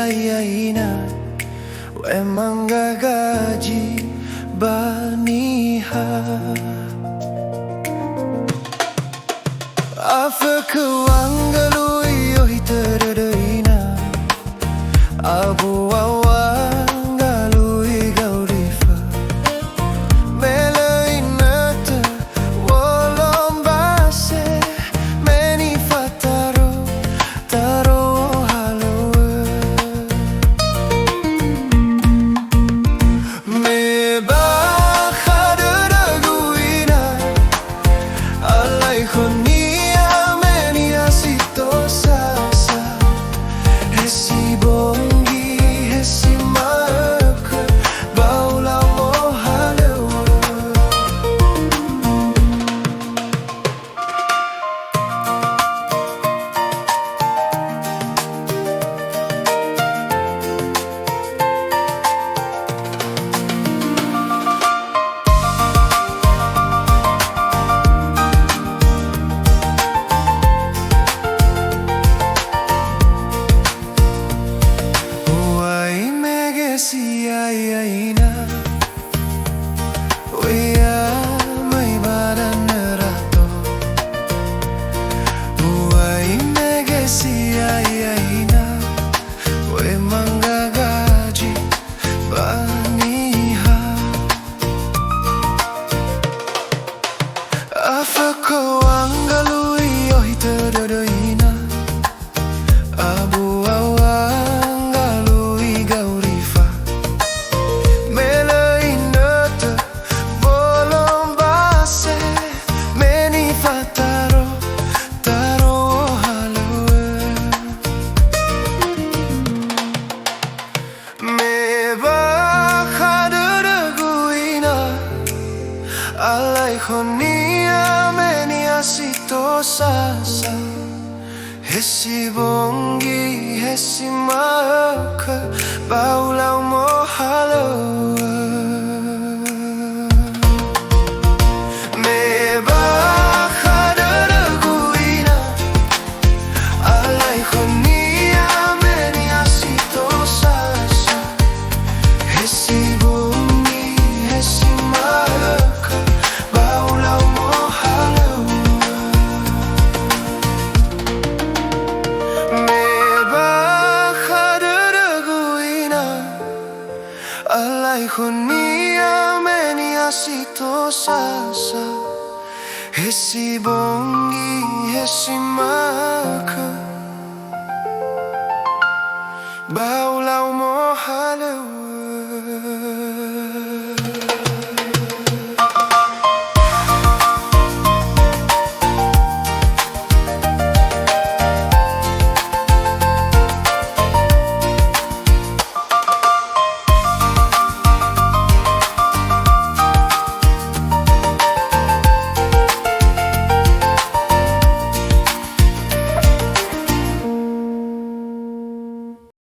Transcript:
YAI'A Uwai mege baniha Afaka wangalui yohi terdeina Abu wangalui gaurifa Melainata wolombase Meni fataro taro haloe Me bakhaderaguina alaikhoni YAI'A Wea mai badan nerato Uwai mege YAI'A We mangagaji baniha Afako wangalui yohi terdeina Abu Alaikhoni meniasito sasa Hesi bongi hesi maka Baulau mohalo Me bakhaderaguina Alaikhoni meniasito sasa Hesi bongi hesi maka Alaikhoni meniasito sasa Hesi bongi hesi maka Baulau mohalo